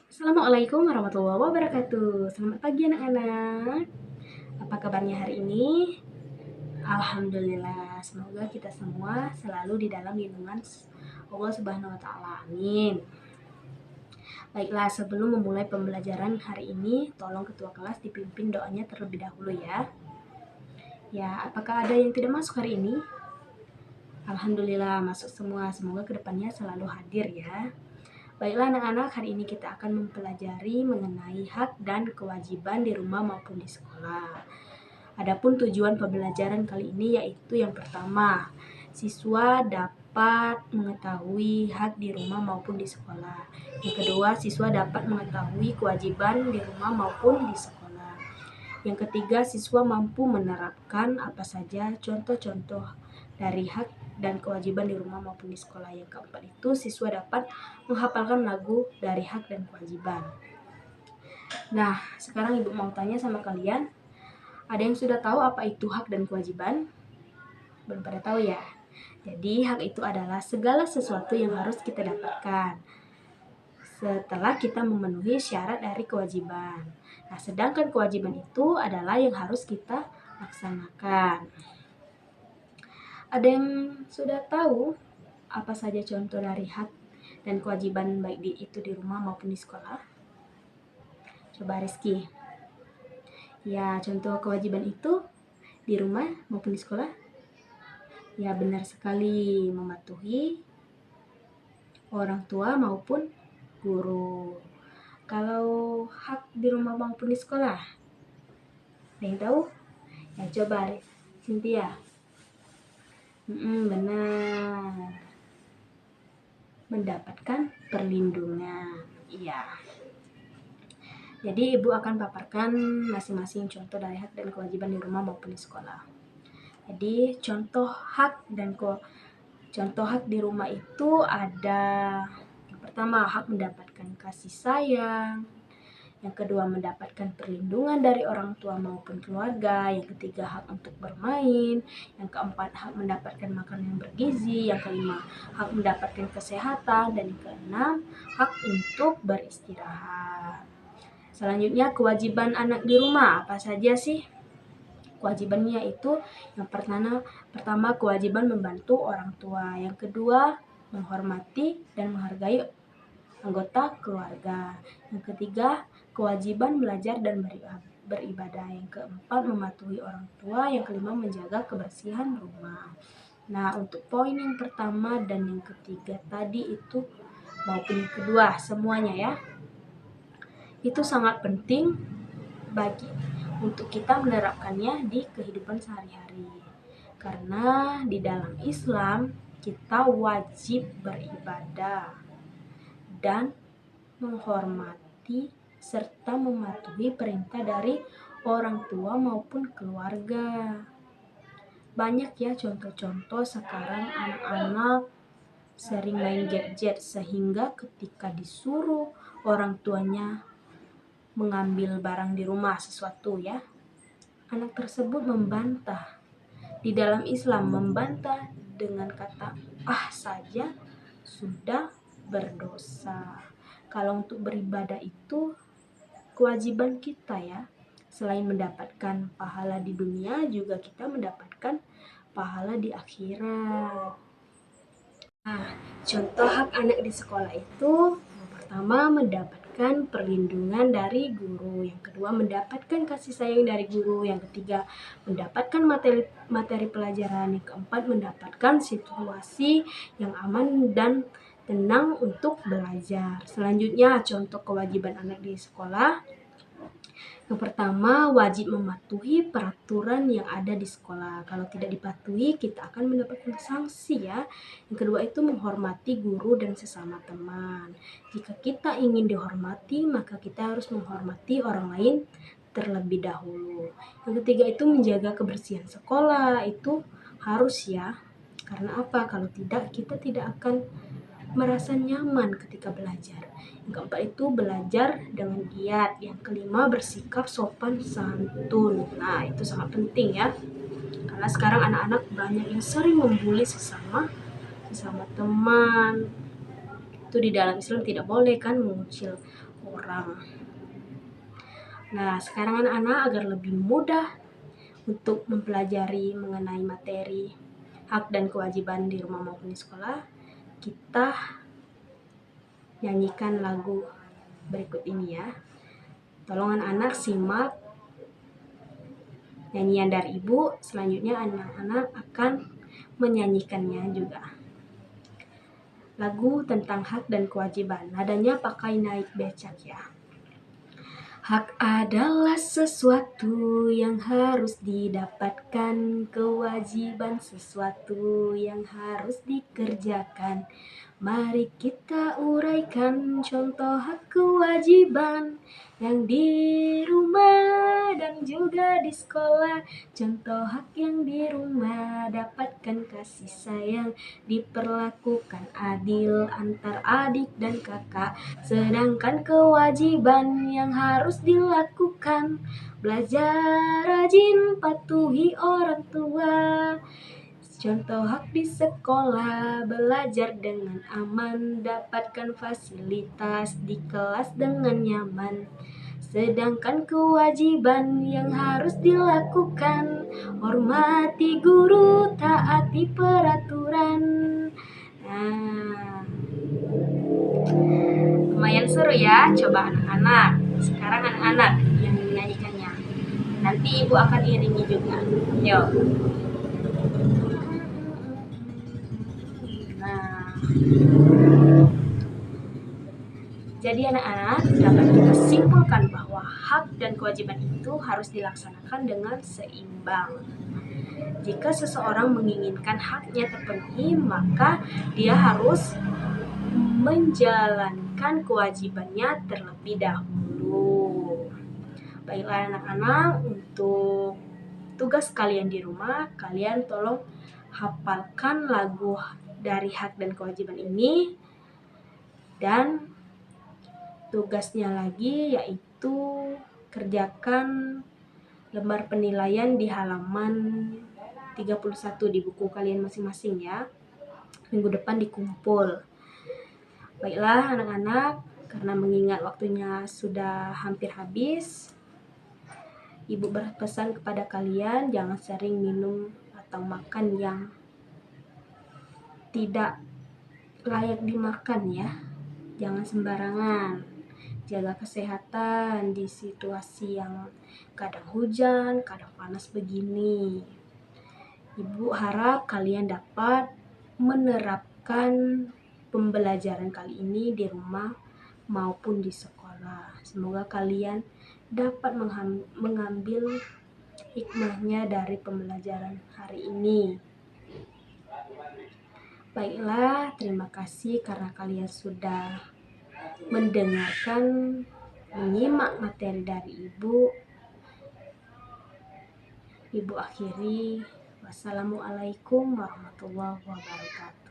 Assalamualaikum warahmatullahi wabarakatuh. Selamat pagi anak-anak. Apa kabarnya hari ini? Alhamdulillah. Semoga kita semua selalu di dalam lindungan Allah Subhanahu wa taala. Amin. Baiklah, sebelum memulai pembelajaran hari ini, tolong ketua kelas dipimpin doanya terlebih dahulu ya. Ya, apakah ada yang tidak masuk hari ini? Alhamdulillah masuk semua. Semoga kedepannya selalu hadir ya. Baiklah anak-anak, hari ini kita akan mempelajari mengenai hak dan kewajiban di rumah maupun di sekolah. Adapun tujuan pembelajaran kali ini yaitu yang pertama, siswa dapat mengetahui hak di rumah maupun di sekolah. Yang kedua, siswa dapat mengetahui kewajiban di rumah maupun di sekolah. Yang ketiga, siswa mampu menerapkan apa saja contoh-contoh dari hak dan kewajiban di rumah maupun di sekolah. Yang keempat itu, siswa dapat menghafalkan lagu dari hak dan kewajiban. Nah, sekarang Ibu mau tanya sama kalian, ada yang sudah tahu apa itu hak dan kewajiban? Belum pada tahu ya? Jadi, hak itu adalah segala sesuatu yang harus kita dapatkan setelah kita memenuhi syarat dari kewajiban. Nah, sedangkan kewajiban itu adalah yang harus kita laksanakan. Ada yang sudah tahu apa saja contoh dari hak dan kewajiban baik itu di rumah maupun di sekolah? Coba Rizky. Ya, contoh kewajiban itu di rumah maupun di sekolah? Ya, benar sekali, mematuhi orang tua maupun guru. Kalau hak di rumah maupun di sekolah, ada yang tahu? Ya, coba Cynthia. Benar. Mendapatkan perlindungan. Iya. Jadi Ibu akan paparkan masing-masing contoh dari hak dan kewajiban di rumah maupun di sekolah. Jadi contoh hak di rumah itu ada yang pertama, hak mendapatkan kasih sayang. Yang kedua, mendapatkan perlindungan dari orang tua maupun keluarga. Yang ketiga, hak untuk bermain. Yang keempat, hak mendapatkan makanan yang bergizi. Yang kelima, hak mendapatkan kesehatan. Dan yang keenam, hak untuk beristirahat. Selanjutnya, kewajiban anak di rumah apa saja sih? Kewajibannya itu yang pertama kewajiban membantu orang tua. Yang kedua, menghormati dan menghargai anggota keluarga. Yang ketiga, kewajiban belajar dan beribadah. Yang keempat, mematuhi orang tua. Yang kelima, menjaga kebersihan rumah. Nah, untuk poin yang pertama dan yang ketiga tadi itu maupun yang kedua semuanya ya, itu sangat penting bagi untuk kita menerapkannya di kehidupan sehari-hari. Karena di dalam Islam kita wajib beribadah dan menghormati serta mematuhi perintah dari orang tua maupun keluarga. Banyak ya contoh-contoh sekarang anak-anak sering main gadget sehingga ketika disuruh orang tuanya mengambil barang di rumah sesuatu ya, anak tersebut membantah. Di dalam Islam membantah dengan kata saja sudah berdosa. Kalau untuk beribadah itu kewajiban kita ya. Selain mendapatkan pahala di dunia, juga kita mendapatkan pahala di akhirat. Nah, contoh hak anak di sekolah itu yang pertama mendapatkan perlindungan dari guru, yang kedua mendapatkan kasih sayang dari guru, yang ketiga mendapatkan materi pelajaran, yang keempat mendapatkan situasi yang aman dan tenang untuk belajar. Selanjutnya contoh kewajiban anak di sekolah. Yang pertama, wajib mematuhi peraturan yang ada di sekolah. Kalau tidak dipatuhi, kita akan mendapatkan sanksi ya. Yang kedua itu menghormati guru dan sesama teman. Jika kita ingin dihormati, maka kita harus menghormati orang lain terlebih dahulu. Yang ketiga itu menjaga kebersihan sekolah. Itu harus ya. Karena apa? Kalau tidak, kita tidak akan merasa nyaman ketika belajar. Yang keempat itu belajar dengan giat. Yang kelima bersikap sopan santun. Nah, itu sangat penting ya. Karena sekarang anak-anak banyak yang sering membuli sesama teman. Itu itu di dalam Islam tidak boleh kan mengucil orang. Nah, sekarang anak-anak agar lebih mudah untuk mempelajari mengenai materi hak dan kewajiban di rumah maupun di sekolah, kita nyanyikan lagu berikut ini ya. Tolong anak-anak simak nyanyian dari ibu, selanjutnya anak-anak akan menyanyikannya juga. Lagu tentang hak dan kewajiban, nadanya pakai naik becak ya. Hak adalah sesuatu yang harus didapatkan, kewajiban sesuatu yang harus dikerjakan. Mari kita uraikan contoh hak kewajiban yang di rumah dan juga di sekolah. Contoh hak yang di rumah, dapatkan kasih sayang, diperlakukan adil antar adik dan kakak. Sedangkan kewajiban yang harus dilakukan, belajar rajin, patuhi orang tua. Contoh hak di sekolah, belajar dengan aman, dapatkan fasilitas di kelas dengan nyaman. Sedangkan kewajiban yang harus dilakukan, hormati guru, taati peraturan. Nah, lumayan seru ya, coba anak-anak. Sekarang anak-anak yang menyanyikannya. Nanti ibu akan iringi juga. Yuk. Nah, jadi anak-anak dapat kita simpulkan bahwa hak dan kewajiban itu harus dilaksanakan dengan seimbang. Jika seseorang menginginkan haknya terpenuhi, maka dia harus menjalankan kewajibannya terlebih dahulu. Baiklah anak-anak, untuk tugas kalian di rumah, kalian tolong hafalkan lagu dari hak dan kewajiban ini. Dan tugasnya lagi yaitu kerjakan lembar penilaian di halaman 31 di buku kalian masing-masing ya. Minggu depan dikumpul. Baiklah anak-anak, karena mengingat waktunya sudah hampir habis, ibu berpesan kepada kalian jangan sering minum atau makan yang tidak layak dimakan ya. Jangan sembarangan. Jaga kesehatan di situasi yang kadang hujan, kadang panas begini. Ibu harap kalian dapat menerapkan pembelajaran kali ini di rumah maupun di sekolah. Semoga kalian dapat mengambil hikmahnya dari pembelajaran hari ini. Baiklah, terima kasih karena kalian sudah mendengarkan, menyimak materi dari ibu. Ibu akhiri, wassalamualaikum warahmatullahi wabarakatuh.